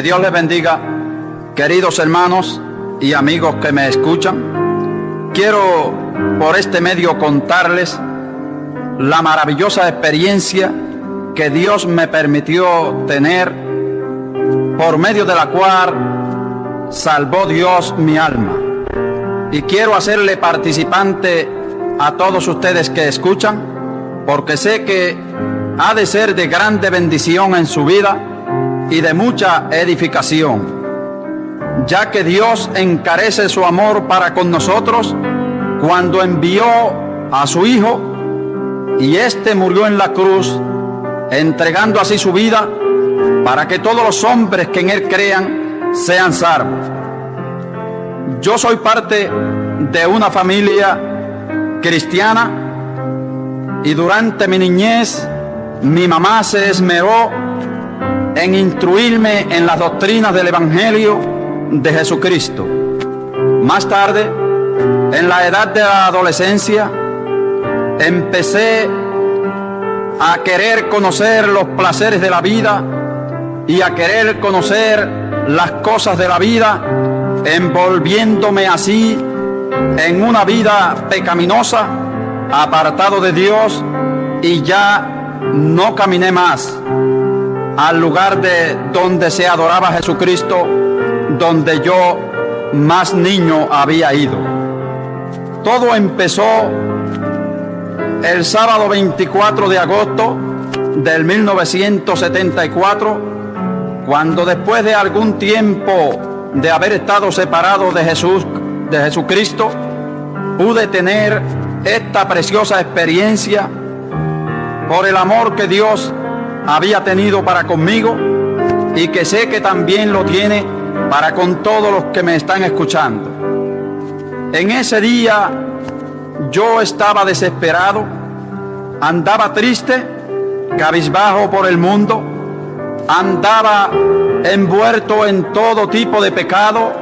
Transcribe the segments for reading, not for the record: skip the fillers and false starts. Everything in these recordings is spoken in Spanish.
Que Dios les bendiga, queridos hermanos y amigos que me escuchan. Quiero por este medio contarles la maravillosa experiencia que Dios me permitió tener, por medio de la cual salvó Dios mi alma. Y quiero hacerle participante a todos ustedes que escuchan, porque sé que ha de ser de grande bendición en su vida y de mucha edificación, ya que Dios encarece su amor para con nosotros cuando envió a su Hijo, y éste murió en la cruz, entregando así su vida para que todos los hombres que en Él crean sean salvos. Yo soy parte de una familia cristiana, y durante mi niñez mi mamá se esmeró en instruirme en las doctrinas del Evangelio de Jesucristo. Más tarde, en la edad de la adolescencia, empecé a querer conocer los placeres de la vida y a querer conocer las cosas de la vida, envolviéndome así en una vida pecaminosa, apartado de Dios, y ya no caminé más al lugar de donde se adoraba a Jesucristo, donde yo más niño había ido. Todo empezó el sábado 24 de agosto del 1974, cuando después de algún tiempo de haber estado separado de Jesucristo, pude tener esta preciosa experiencia por el amor que Dios había tenido para conmigo, y que sé que también lo tiene para con todos los que me están escuchando. En ese día yo estaba desesperado, andaba triste, cabizbajo por el mundo, andaba envuelto en todo tipo de pecado,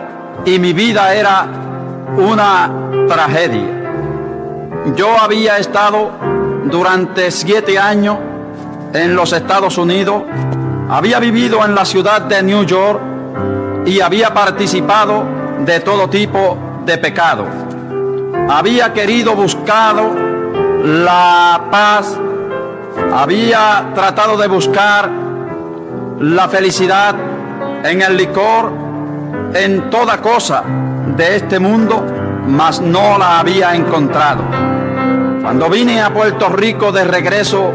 y mi vida era una tragedia. Yo había estado durante 7 años en los Estados Unidos, había vivido en la ciudad de New York y había participado de todo tipo de pecado. Había querido buscar la paz, había tratado de buscar la felicidad en el licor, en toda cosa de este mundo, mas no la había encontrado. Cuando vine a Puerto Rico de regreso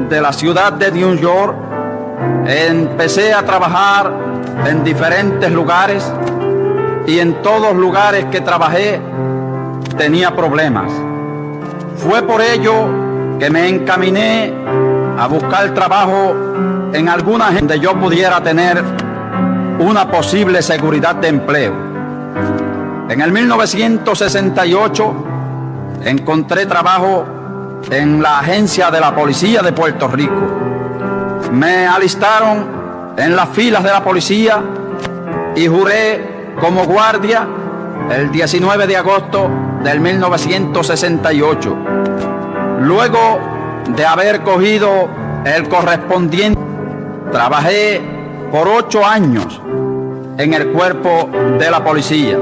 de la ciudad de New York, empecé a trabajar en diferentes lugares, y en todos lugares que trabajé tenía problemas. Fue por ello que me encaminé a buscar trabajo en alguna donde yo pudiera tener una posible seguridad de empleo. En el 1968 encontré trabajo en la agencia de la policía de Puerto Rico. Me alistaron en las filas de la policía y juré como guardia el 19 de agosto del 1968. Luego de haber cogido el correspondiente, trabajé por 8 años en el cuerpo de la policía.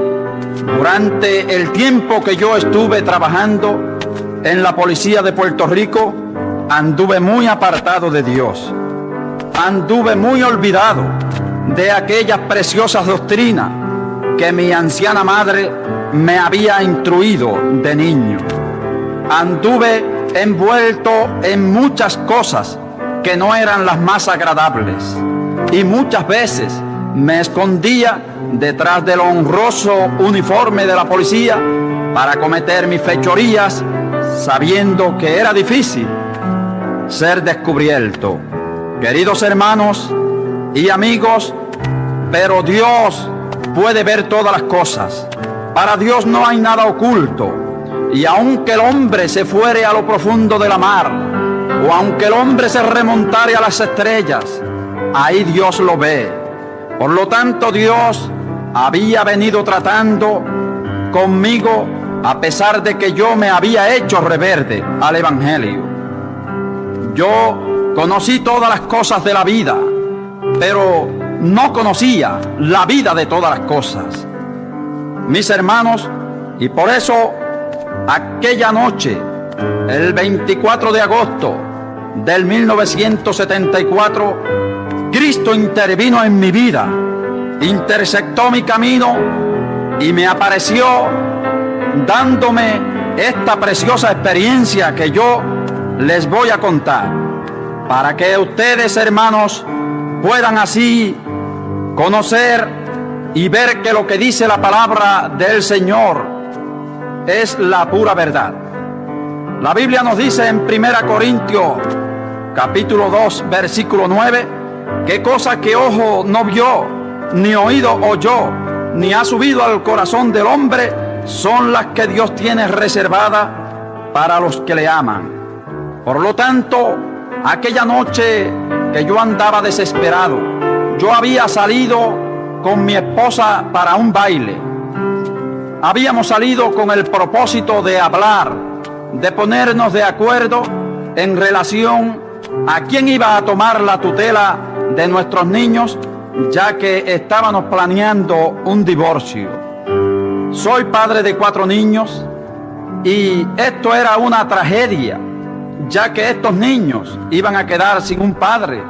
Durante el tiempo que yo estuve trabajando en la policía de Puerto Rico, anduve muy apartado de Dios. Anduve muy olvidado de aquellas preciosas doctrinas que mi anciana madre me había instruido de niño. Anduve envuelto en muchas cosas que no eran las más agradables, y muchas veces me escondía detrás del honroso uniforme de la policía para cometer mis fechorías, sabiendo que era difícil ser descubierto. Queridos hermanos y amigos, pero Dios puede ver todas las cosas. Para Dios no hay nada oculto, y aunque el hombre se fuere a lo profundo de la mar, o aunque el hombre se remontare a las estrellas, ahí Dios lo ve. Por lo tanto, Dios había venido tratando conmigo, a pesar de que yo me había hecho rebelde al Evangelio. Yo conocí todas las cosas de la vida, pero no conocía la vida de todas las cosas. Mis hermanos, y por eso aquella noche, el 24 de agosto del 1974, Cristo intervino en mi vida, intersectó mi camino y me apareció dándome esta preciosa experiencia que yo les voy a contar, para que ustedes, hermanos, puedan así conocer y ver que lo que dice la palabra del Señor es la pura verdad. La Biblia nos dice en 1 Corintios capítulo 2 versículo 9, que cosa que ojo no vio, ni oído oyó, ni ha subido al corazón del hombre, son las que Dios tiene reservadas para los que le aman. Por lo tanto, aquella noche que yo andaba desesperado, yo había salido con mi esposa para un baile. Habíamos salido con el propósito de hablar, de ponernos de acuerdo en relación a quién iba a tomar la tutela de nuestros niños, ya que estábamos planeando un divorcio. Soy padre de 4 niños y esto era una tragedia, ya que estos niños iban a quedar sin un padre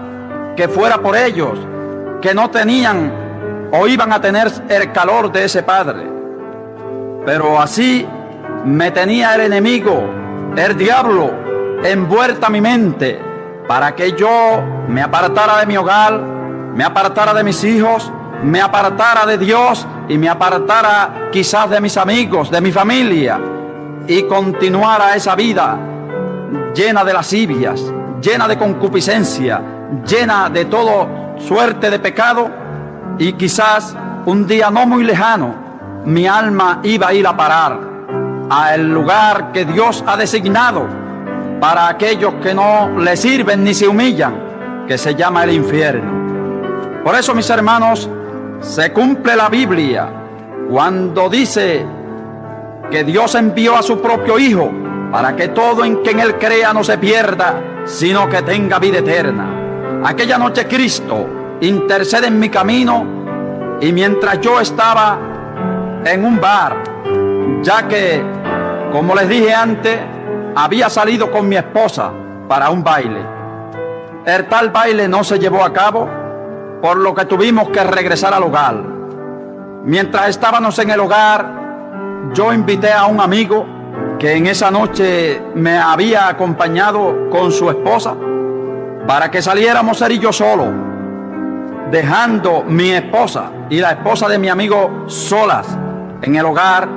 que fuera por ellos, que no tenían o iban a tener el calor de ese padre. Pero así me tenía el enemigo, el diablo, envuelta mi mente, para que yo me apartara de mi hogar, me apartara de mis hijos, me apartara de Dios y me apartara quizás de mis amigos, de mi familia, y continuara esa vida llena de lascivias, llena de concupiscencia, llena de todo suerte de pecado, y quizás un día no muy lejano mi alma iba a ir a parar al lugar que Dios ha designado para aquellos que no le sirven ni se humillan, que se llama el infierno. Por eso, mis hermanos, se cumple la Biblia cuando dice que Dios envió a su propio Hijo para que todo en quien Él crea no se pierda, sino que tenga vida eterna. Aquella noche Cristo intercede en mi camino, y mientras yo estaba en un bar, ya que, como les dije antes, había salido con mi esposa para un baile. El tal baile no se llevó a cabo, por lo que tuvimos que regresar al hogar. Mientras estábamos en el hogar, yo invité a un amigo que en esa noche me había acompañado con su esposa para que saliéramos él y yo solo, dejando mi esposa y la esposa de mi amigo solas en el hogar,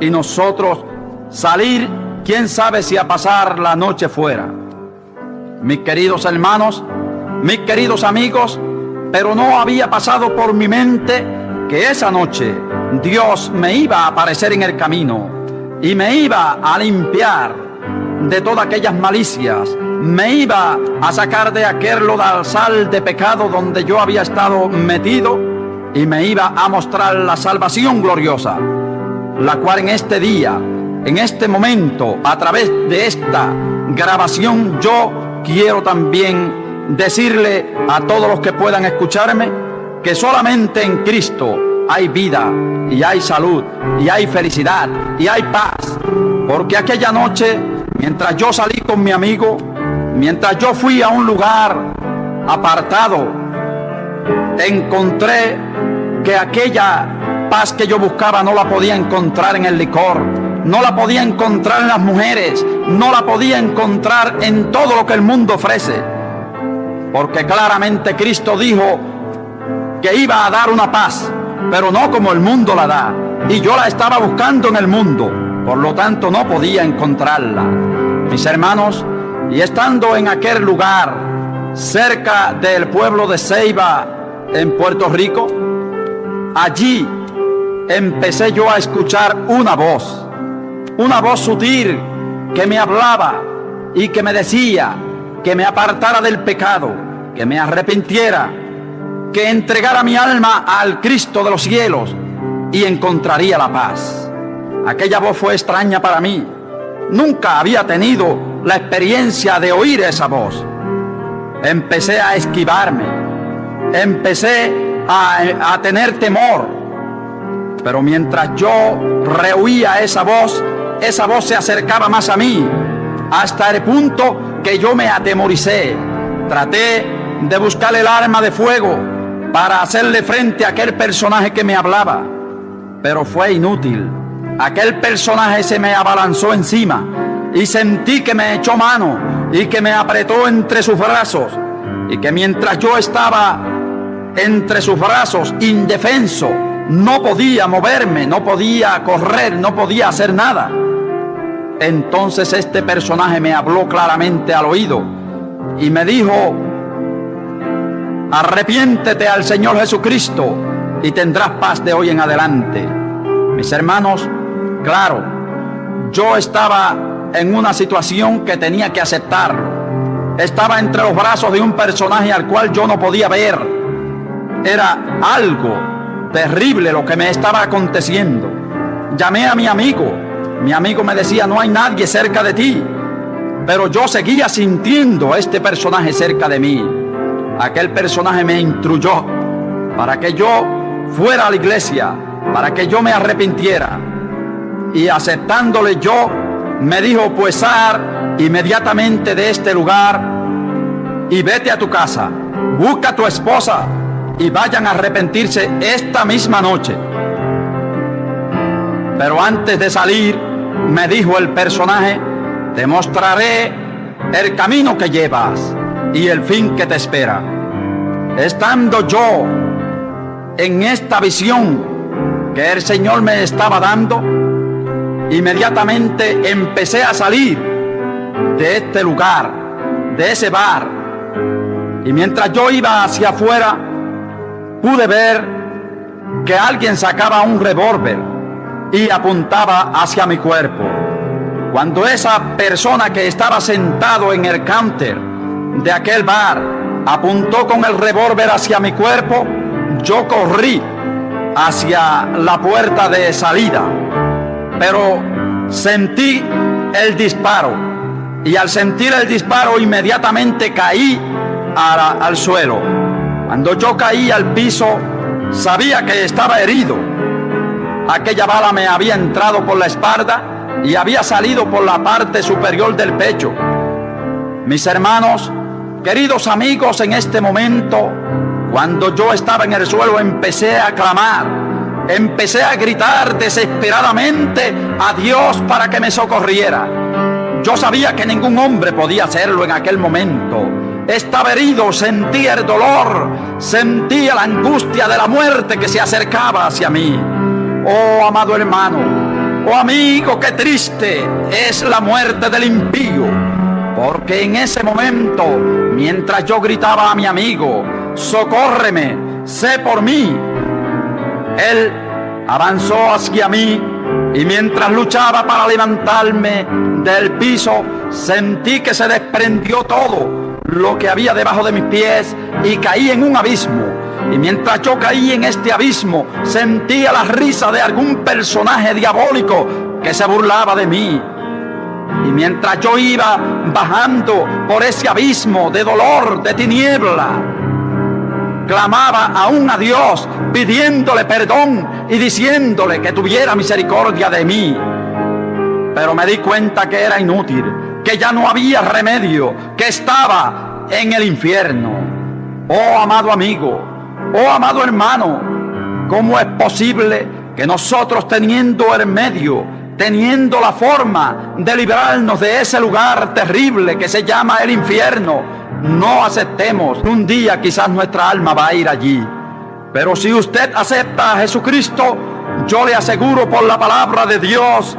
y nosotros salir, quién sabe si a pasar la noche fuera. Mis queridos hermanos, mis queridos amigos, pero no había pasado por mi mente que esa noche Dios me iba a aparecer en el camino y me iba a limpiar de todas aquellas malicias, me iba a sacar de aquel lodazal de pecado donde yo había estado metido, y me iba a mostrar la salvación gloriosa, la cual en este día, en este momento, a través de esta grabación, yo quiero también decirle a todos los que puedan escucharme que solamente en Cristo hay vida y hay salud y hay felicidad y hay paz. Porque aquella noche, mientras yo salí con mi amigo, mientras yo fui a un lugar apartado, encontré que aquella paz que yo buscaba no la podía encontrar en el licor, no la podía encontrar en las mujeres, no la podía encontrar en todo lo que el mundo ofrece, porque claramente Cristo dijo que iba a dar una paz, pero no como el mundo la da, y yo la estaba buscando en el mundo, por lo tanto no podía encontrarla. Mis hermanos, y estando en aquel lugar cerca del pueblo de Ceiba en Puerto Rico, allí empecé yo a escuchar una voz sutil que me hablaba y que me decía que me apartara del pecado, que me arrepintiera, que entregara mi alma al Cristo de los cielos y encontraría la paz. Aquella voz fue extraña para mí. Nunca había tenido la experiencia de oír esa voz. Empecé a esquivarme, empecé a tener temor. Pero mientras yo rehuía esa voz se acercaba más a mí, hasta el punto que yo me atemoricé. Traté de buscar el arma de fuego para hacerle frente a aquel personaje que me hablaba, pero fue inútil. Aquel personaje se me abalanzó encima y sentí que me echó mano y que me apretó entre sus brazos, y que mientras yo estaba entre sus brazos indefenso, no podía moverme, no podía correr, no podía hacer nada. Entonces este personaje me habló claramente al oído y me dijo: arrepiéntete al Señor Jesucristo y tendrás paz de hoy en adelante. Mis hermanos, claro, yo estaba en una situación que tenía que aceptarlo. Estaba entre los brazos de un personaje al cual yo no podía ver. Era algo terrible lo que me estaba aconteciendo. Llamé a mi amigo. Mi amigo me decía: no hay nadie cerca de ti. Pero yo seguía sintiendo a este personaje cerca de mí. Aquel personaje me instruyó para que yo fuera a la iglesia, para que yo me arrepintiera. Y aceptándole yo, me dijo: pues sal inmediatamente de este lugar y vete a tu casa. Busca a tu esposa y vayan a arrepentirse esta misma noche. Pero antes de salir, me dijo el personaje: te mostraré el camino que llevas y el fin que te espera. Estando yo en esta visión que el Señor me estaba dando, inmediatamente empecé a salir de este lugar, de ese bar, y mientras yo iba hacia afuera, pude ver que alguien sacaba un revólver y apuntaba hacia mi cuerpo. Cuando esa persona que estaba sentado en el counter de aquel bar apuntó con el revólver hacia mi cuerpo, yo corrí hacia la puerta de salida, pero sentí el disparo, y al sentir el disparo inmediatamente caí al suelo. Cuando yo caí al piso, sabía que estaba herido. Aquella bala me había entrado por la espalda y había salido por la parte superior del pecho. Mis hermanos, queridos amigos, en este momento, cuando yo estaba en el suelo, empecé a clamar, empecé a gritar desesperadamente a Dios para que me socorriera. Yo sabía que ningún hombre podía hacerlo en aquel momento. Estaba herido, sentía el dolor, sentía la angustia de la muerte que se acercaba hacia mí. Oh, amado hermano, oh amigo, qué triste es la muerte del impío, porque en ese momento, mientras yo gritaba a mi amigo: socórreme, sé por mí, él avanzó hacia mí, y mientras luchaba para levantarme del piso, sentí que se desprendió todo lo que había debajo de mis pies y caí en un abismo. Y mientras yo caí en este abismo, sentía la risa de algún personaje diabólico que se burlaba de mí. Y mientras yo iba bajando por ese abismo de dolor, de tiniebla, clamaba aún a Dios, pidiéndole perdón y diciéndole que tuviera misericordia de mí. Pero me di cuenta que era inútil, que ya no había remedio, que estaba en el infierno. Oh, amado amigo, oh, amado hermano, ¿cómo es posible que nosotros, teniendo el medio, teniendo la forma de librarnos de ese lugar terrible que se llama el infierno, no aceptemos? Un día quizás nuestra alma va a ir allí. Pero si usted acepta a Jesucristo, yo le aseguro por la palabra de Dios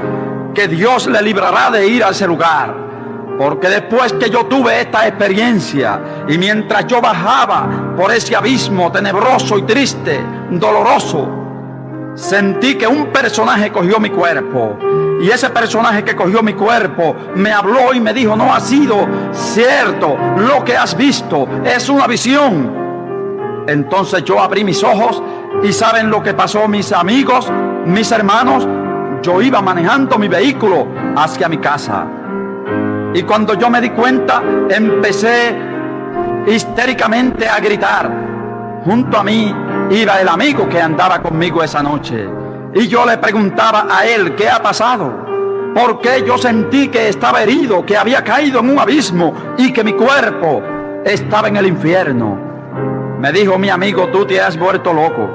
que Dios le librará de ir a ese lugar. Porque después que yo tuve esta experiencia, y mientras yo bajaba por ese abismo tenebroso y triste, doloroso, sentí que un personaje cogió mi cuerpo. Y ese personaje que cogió mi cuerpo me habló y me dijo: no ha sido cierto lo que has visto, es una visión. Entonces yo abrí mis ojos y ¿saben lo que pasó, mis amigos, mis hermanos? Yo iba manejando mi vehículo hacia mi casa. Y cuando yo me di cuenta, empecé histéricamente a gritar: junto a mí iba el amigo que andaba conmigo esa noche. Y yo le preguntaba a él qué ha pasado, porque yo sentí que estaba herido, que había caído en un abismo y que mi cuerpo estaba en el infierno. Me dijo mi amigo: tú te has vuelto loco,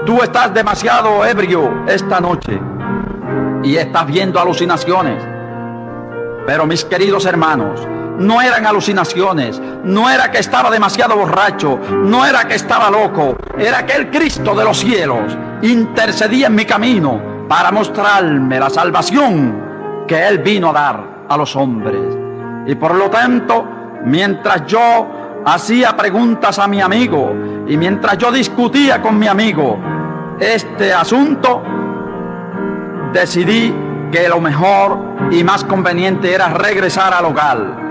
tú estás demasiado ebrio esta noche y estás viendo alucinaciones. Pero mis queridos hermanos, no eran alucinaciones, no era que estaba demasiado borracho, no era que estaba loco, era que el Cristo de los cielos intercedía en mi camino para mostrarme la salvación que Él vino a dar a los hombres. Y por lo tanto, mientras yo hacía preguntas a mi amigo y mientras yo discutía con mi amigo este asunto, decidí que lo mejor y más conveniente era regresar al hogar.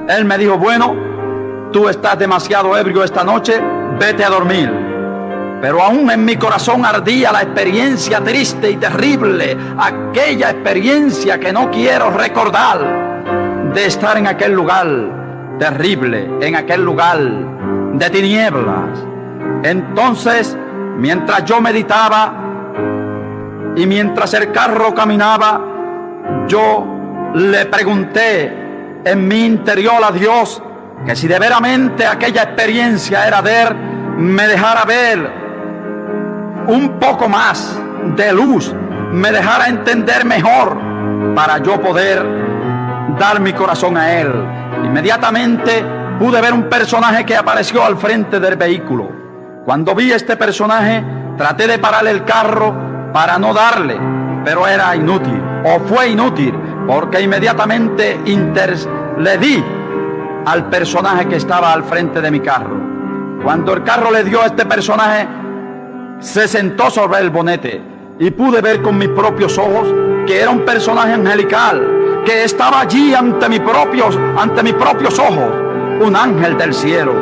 Él me dijo: bueno, tú estás demasiado ebrio esta noche, vete a dormir. Pero aún en mi corazón ardía la experiencia triste y terrible, aquella experiencia que no quiero recordar, de estar en aquel lugar terrible, en aquel lugar de tinieblas. Entonces, mientras yo meditaba y mientras el carro caminaba, yo le pregunté en mi interior a Dios que si de veramente aquella experiencia era ver, me dejara ver un poco más de luz, me dejara entender mejor para yo poder dar mi corazón a Él. Inmediatamente pude ver un personaje que apareció al frente del vehículo. Cuando vi este personaje, traté de parar el carro para no darle, pero era inútil, o fue inútil, porque inmediatamente le di al personaje que estaba al frente de mi carro. Cuando el carro le dio a este personaje, se sentó sobre el bonete y pude ver con mis propios ojos que era un personaje angelical, que estaba allí ante mis propios ojos, un ángel del cielo.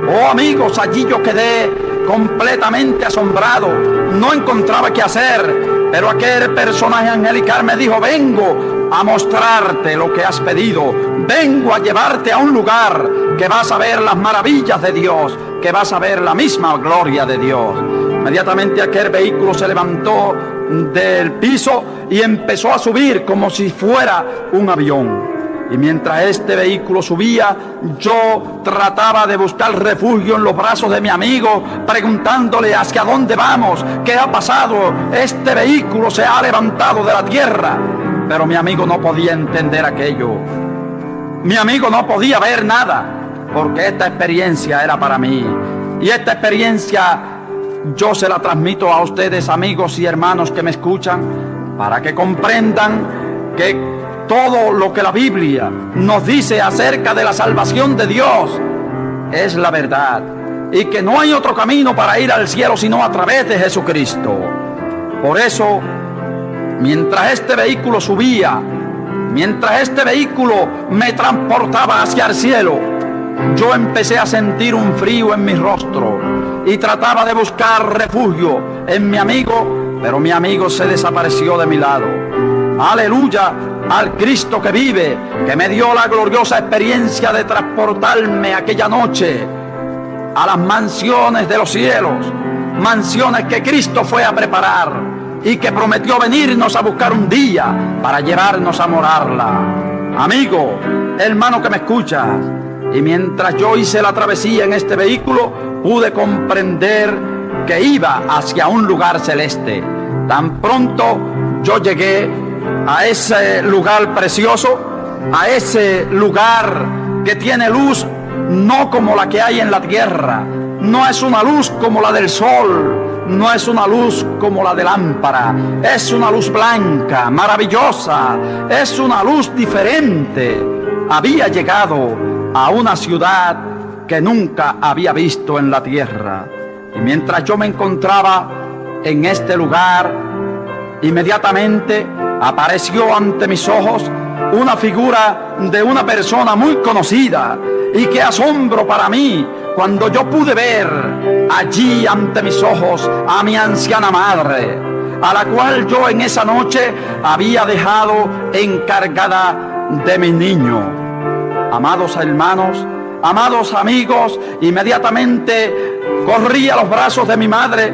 Oh amigos, allí yo quedé completamente asombrado, no encontraba qué hacer, pero aquel personaje angelical me dijo: vengo a mostrarte lo que has pedido, vengo a llevarte a un lugar que vas a ver las maravillas de Dios, que vas a ver la misma gloria de Dios. Inmediatamente aquel vehículo se levantó del piso y empezó a subir como si fuera un avión. Y mientras este vehículo subía, yo trataba de buscar refugio en los brazos de mi amigo, preguntándole: ¿hacia dónde vamos? ¿Qué ha pasado? Este vehículo se ha levantado de la tierra. Pero mi amigo no podía entender aquello. Mi amigo no podía ver nada, porque esta experiencia era para mí. Y esta experiencia yo se la transmito a ustedes, amigos y hermanos que me escuchan, para que comprendan que todo lo que la Biblia nos dice acerca de la salvación de Dios es la verdad, y que no hay otro camino para ir al cielo sino a través de Jesucristo. Por eso, mientras este vehículo subía, mientras este vehículo me transportaba hacia el cielo, yo empecé a sentir un frío en mi rostro y trataba de buscar refugio en mi amigo, pero mi amigo se desapareció de mi lado. Aleluya al Cristo que vive, que me dio la gloriosa experiencia de transportarme aquella noche a las mansiones de los cielos, mansiones que Cristo fue a preparar y que prometió venirnos a buscar un día para llevarnos a morarla. Amigo, hermano que me escuchas, y mientras yo hice la travesía en este vehículo, pude comprender que iba hacia un lugar celeste. Tan pronto yo llegué a ese lugar precioso, a ese lugar que tiene luz no como la que hay en la tierra, no es una luz como la del sol, no es una luz como la de lámpara, es una luz blanca, maravillosa, es una luz diferente. Había llegado a una ciudad que nunca había visto en la tierra. Y mientras yo me encontraba en este lugar, inmediatamente apareció ante mis ojos una figura de una persona muy conocida. Y qué asombro para mí cuando yo pude ver allí ante mis ojos a mi anciana madre, a la cual yo en esa noche había dejado encargada de mi niño. Amados hermanos, Amados amigos, inmediatamente corrí a los brazos de mi madre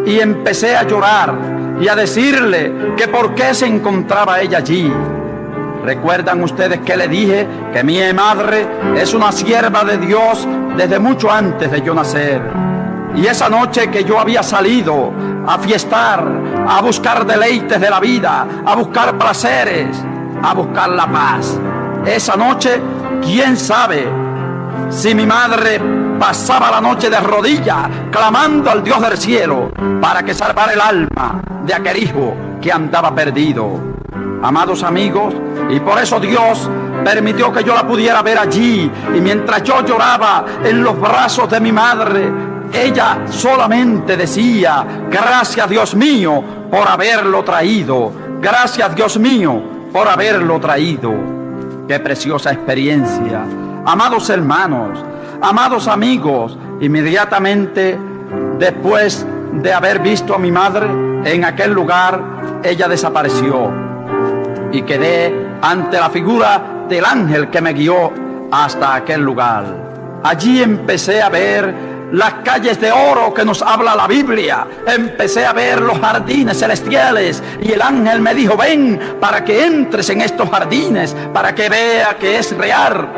y empecé a llorar y a decirle que por qué se encontraba ella allí. ¿Recuerdan ustedes que le dije que mi madre es una sierva de Dios desde mucho antes de yo nacer? Y esa noche que yo había salido a fiestar, a buscar deleites de la vida, a buscar placeres, a buscar la paz, esa noche, quién sabe si mi madre pasaba la noche de rodillas clamando al Dios del cielo para que salvara el alma de aquel hijo que andaba perdido. Amados amigos, y por eso Dios permitió que yo la pudiera ver allí, y mientras yo lloraba en los brazos de mi madre, ella solamente decía: gracias Dios mío por haberlo traído, gracias Dios mío por haberlo traído. Qué preciosa experiencia. Amados hermanos, amados amigos, inmediatamente después de haber visto a mi madre en aquel lugar, ella desapareció y quedé ante la figura del ángel que me guió hasta aquel lugar. Allí empecé a ver las calles de oro que nos habla la Biblia. Empecé a ver los jardines celestiales y el ángel me dijo: ven para que entres en estos jardines, para que vea que es real.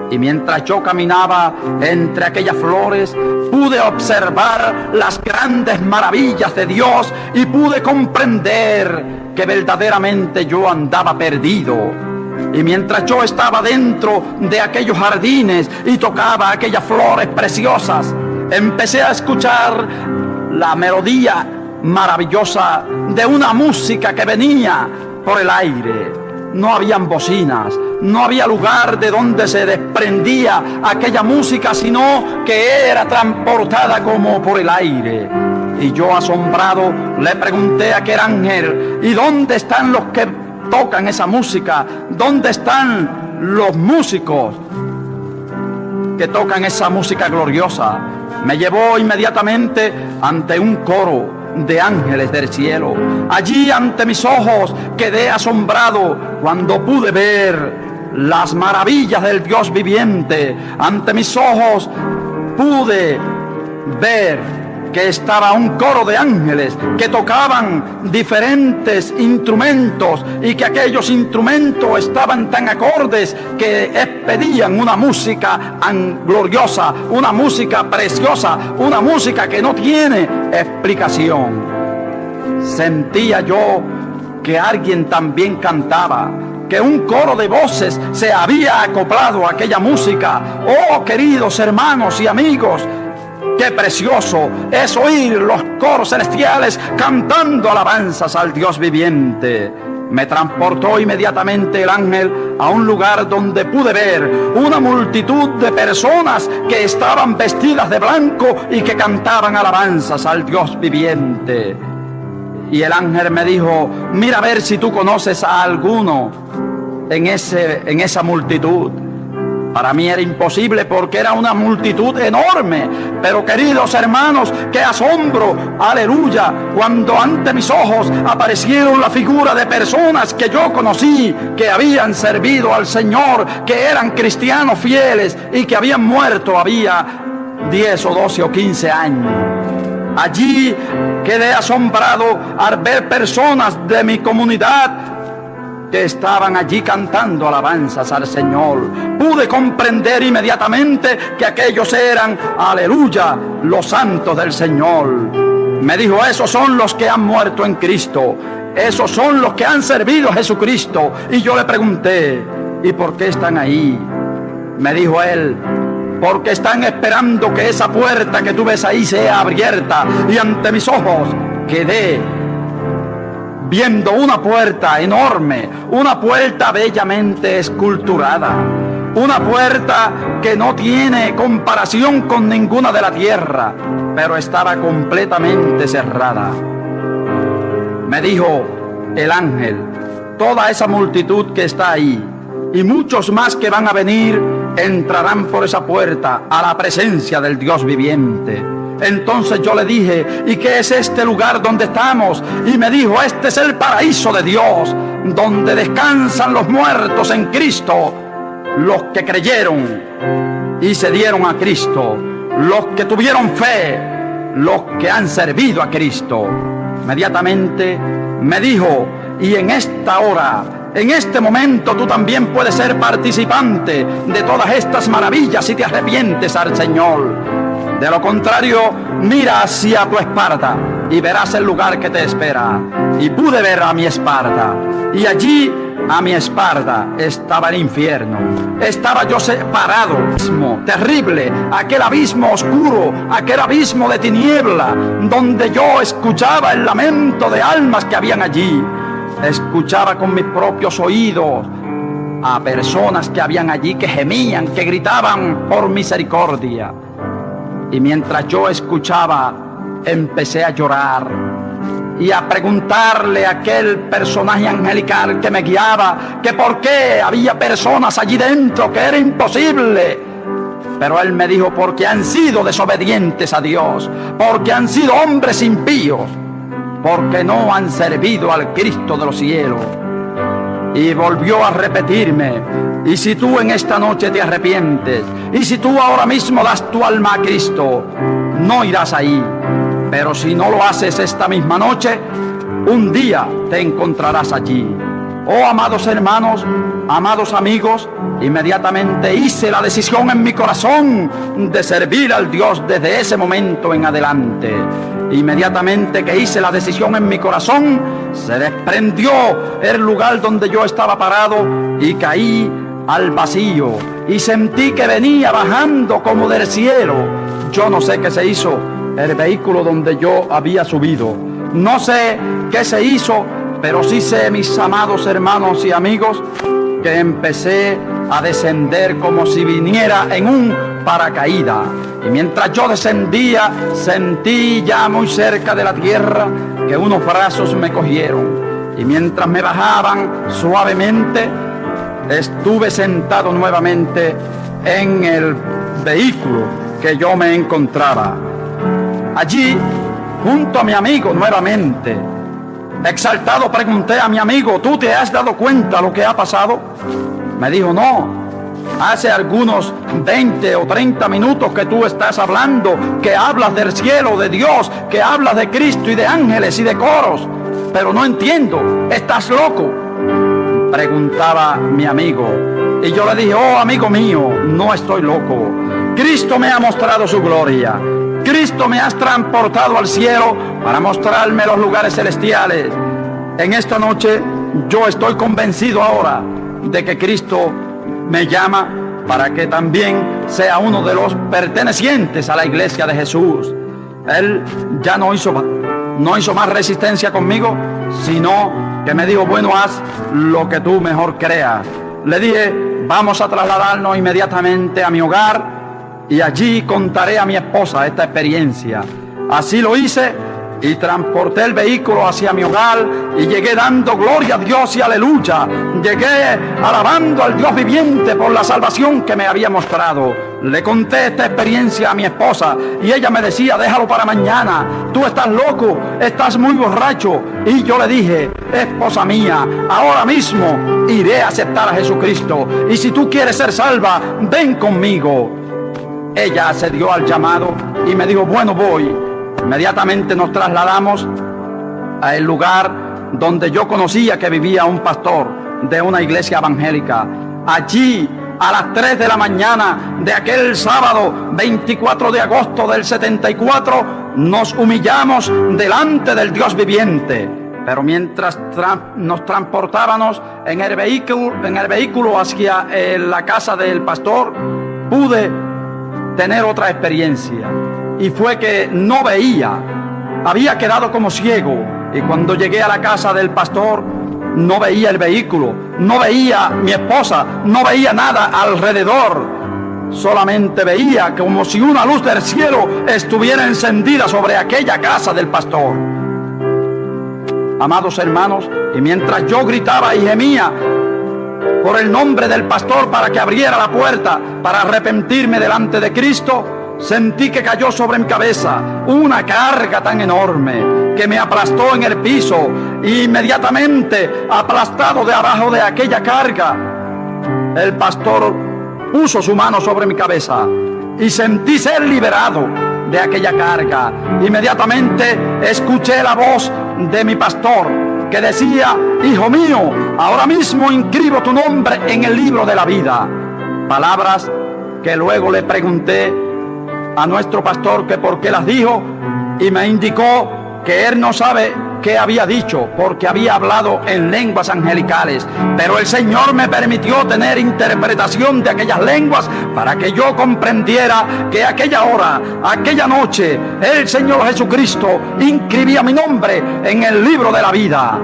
Y mientras yo caminaba entre aquellas flores, pude observar las grandes maravillas de Dios y pude comprender que verdaderamente yo andaba perdido. Y mientras yo estaba dentro de aquellos jardines y tocaba aquellas flores preciosas, empecé a escuchar la melodía maravillosa de una música que venía por el aire. No habían bocinas, no había lugar de donde se desprendía aquella música, sino que era transportada como por el aire. Y yo, asombrado, le pregunté a aquel ángel: ¿y dónde están los que tocan esa música? ¿Dónde están los músicos que tocan esa música gloriosa? Me llevó inmediatamente ante un coro de ángeles del cielo. Allí ante mis ojos quedé asombrado cuando pude ver las maravillas del Dios viviente. Ante mis ojos pude ver que estaba un coro de ángeles que tocaban diferentes instrumentos y que aquellos instrumentos estaban tan acordes que expedían una música gloriosa, una música preciosa, una música que no tiene explicación. Sentía yo que alguien también cantaba, que un coro de voces se había acoplado a aquella música. Oh, queridos hermanos y amigos, qué precioso es oír los coros celestiales cantando alabanzas al Dios viviente. Me transportó inmediatamente el ángel a un lugar donde pude ver una multitud de personas que estaban vestidas de blanco y que cantaban alabanzas al Dios viviente. Y el ángel me dijo: mira a ver si tú conoces a alguno en esa multitud. Para mí era imposible porque era una multitud enorme. Pero queridos hermanos, qué asombro, aleluya, cuando ante mis ojos aparecieron la figura de personas que yo conocí, que habían servido al Señor, que eran cristianos fieles y que habían muerto había 10 o 12 o 15 años. Allí quedé asombrado al ver personas de mi comunidad que estaban allí cantando alabanzas al Señor. Pude comprender inmediatamente que aquellos eran, aleluya, los santos del Señor. Me dijo: esos son los que han muerto en Cristo, esos son los que han servido a Jesucristo. Y yo le pregunté: ¿y por qué están ahí? Me dijo él: porque están esperando que esa puerta que tú ves ahí sea abierta. Y ante mis ojos quedé viendo una puerta enorme, una puerta bellamente esculturada, una puerta que no tiene comparación con ninguna de la tierra, pero estaba completamente cerrada. Me dijo el ángel: toda esa multitud que está ahí y muchos más que van a venir entrarán por esa puerta a la presencia del Dios viviente. Entonces yo le dije: ¿y qué es este lugar donde estamos? Y me dijo: este es el paraíso de Dios, donde descansan los muertos en Cristo los que creyeron y se dieron a Cristo, los que tuvieron fe, los que han servido a Cristo. Inmediatamente me dijo: y en esta hora, en este momento, tú también puedes ser participante de todas estas maravillas si te arrepientes al Señor. De lo contrario, mira hacia tu espalda y verás el lugar que te espera. Y pude ver a mi espalda, y allí a mi espalda estaba el infierno. Estaba yo separado, abismo terrible, aquel abismo oscuro, aquel abismo de tiniebla, donde yo escuchaba el lamento de almas que habían allí. Escuchaba con mis propios oídos a personas que habían allí, que gemían, que gritaban por misericordia. Y mientras yo escuchaba, empecé a llorar y a preguntarle a aquel personaje angelical que me guiaba que por qué había personas allí dentro, que era imposible. Pero él me dijo: porque han sido desobedientes a Dios, porque han sido hombres impíos, porque no han servido al Cristo de los cielos. Y volvió a repetirme: y si tú en esta noche te arrepientes, y si tú ahora mismo das tu alma a Cristo, no irás ahí. Pero si no lo haces esta misma noche, un día te encontrarás allí. Oh, amados hermanos, amados amigos, inmediatamente hice la decisión en mi corazón de servir al Dios desde ese momento en adelante. Inmediatamente que hice la decisión en mi corazón, se desprendió el lugar donde yo estaba parado y caí al vacío y sentí que venía bajando como del cielo. Yo no sé qué se hizo el vehículo donde yo había subido, no sé qué se hizo, pero sí sé, mis amados hermanos y amigos, que empecé a descender como si viniera en un paracaídas. Y mientras yo descendía, sentí ya muy cerca de la tierra que unos brazos me cogieron. Y mientras me bajaban suavemente, estuve sentado nuevamente en el vehículo que yo me encontraba. Allí, junto a mi amigo nuevamente. Exaltado, pregunté a mi amigo: ¿tú te has dado cuenta lo que ha pasado? Me dijo: no, hace algunos 20 o 30 minutos que tú estás hablando, que hablas del cielo, de Dios, que hablas de Cristo y de ángeles y de coros, pero no entiendo, ¿estás loco?, preguntaba mi amigo. Y yo le dije: oh, amigo mío, no estoy loco. Cristo me ha mostrado su gloria. Cristo me has transportado al cielo para mostrarme los lugares celestiales. En esta noche yo estoy convencido ahora de que Cristo me llama para que también sea uno de los pertenecientes a la iglesia de Jesús. Él ya no hizo más resistencia conmigo, sino que me dijo: bueno, haz lo que tú mejor creas. Le dije: vamos a trasladarnos inmediatamente a mi hogar y allí contaré a mi esposa esta experiencia. Así lo hice y transporté el vehículo hacia mi hogar y llegué dando gloria a Dios y aleluya. Llegué alabando al Dios viviente por la salvación que me había mostrado. Le conté esta experiencia a mi esposa y ella me decía: déjalo para mañana, tú estás loco, estás muy borracho. Y yo le dije: esposa mía, ahora mismo iré a aceptar a Jesucristo, y si tú quieres ser salva, ven conmigo. Ella accedió al llamado y me dijo: bueno, voy. Inmediatamente nos trasladamos al lugar donde yo conocía que vivía un pastor de una iglesia evangélica. Allí, a las 3 de la mañana de aquel sábado 24 de agosto del 74, nos humillamos delante del Dios viviente. Pero mientras nos transportábamos en el vehículo hacia la casa del pastor, pude tener otra experiencia, y fue que no veía, había quedado como ciego. Y cuando llegué a la casa del pastor, no veía el vehículo, no veía mi esposa, no veía nada alrededor, solamente veía como si una luz del cielo estuviera encendida sobre aquella casa del pastor. Amados hermanos, y mientras yo gritaba y gemía por el nombre del pastor para que abriera la puerta para arrepentirme delante de Cristo, sentí que cayó sobre mi cabeza una carga tan enorme que me aplastó en el piso. E inmediatamente, aplastado de abajo de aquella carga, el pastor puso su mano sobre mi cabeza y sentí ser liberado de aquella carga. Inmediatamente escuché la voz de mi pastor que decía: hijo mío, ahora mismo inscribo tu nombre en el libro de la vida. Palabras que luego le pregunté a nuestro pastor que por qué las dijo, y me indicó que él no sabe qué había dicho porque había hablado en lenguas angelicales, pero el Señor me permitió tener interpretación de aquellas lenguas para que yo comprendiera que aquella hora, aquella noche, el Señor Jesucristo inscribía mi nombre en el libro de la vida.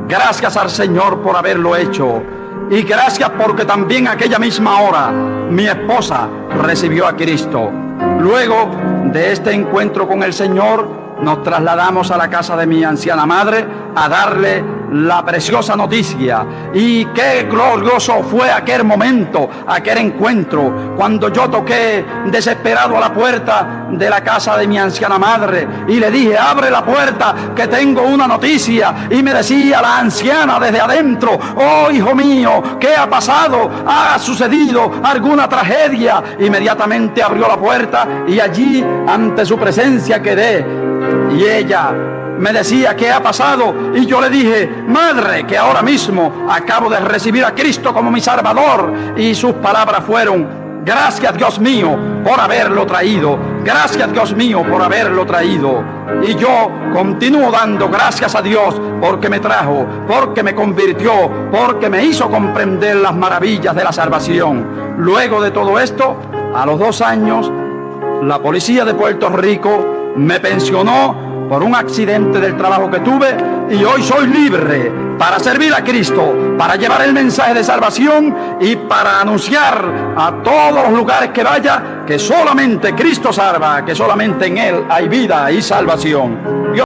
Gracias al Señor por haberlo hecho, y gracias porque también aquella misma hora mi esposa recibió a Cristo. Luego de este encuentro con el Señor, nos trasladamos a la casa de mi anciana madre a darle la preciosa noticia. Y qué glorioso fue aquel momento, aquel encuentro, cuando yo toqué desesperado a la puerta de la casa de mi anciana madre y le dije: abre la puerta que tengo una noticia. Y me decía la anciana desde adentro: oh hijo mío, ¿qué ha pasado? ¿Ha sucedido alguna tragedia? Inmediatamente abrió la puerta y allí ante su presencia quedé. Y ella me decía: ¿qué ha pasado? Y yo le dije: madre, que ahora mismo acabo de recibir a Cristo como mi Salvador. Y sus palabras fueron: gracias Dios mío por haberlo traído, gracias Dios mío por haberlo traído. Y yo continúo dando gracias a Dios porque me trajo, porque me convirtió, porque me hizo comprender las maravillas de la salvación. Luego de todo esto, a los 2 años, la policía de Puerto Rico me pensionó por un accidente del trabajo que tuve, y hoy soy libre para servir a Cristo, para llevar el mensaje de salvación y para anunciar a todos los lugares que vaya que solamente Cristo salva, que solamente en Él hay vida y salvación.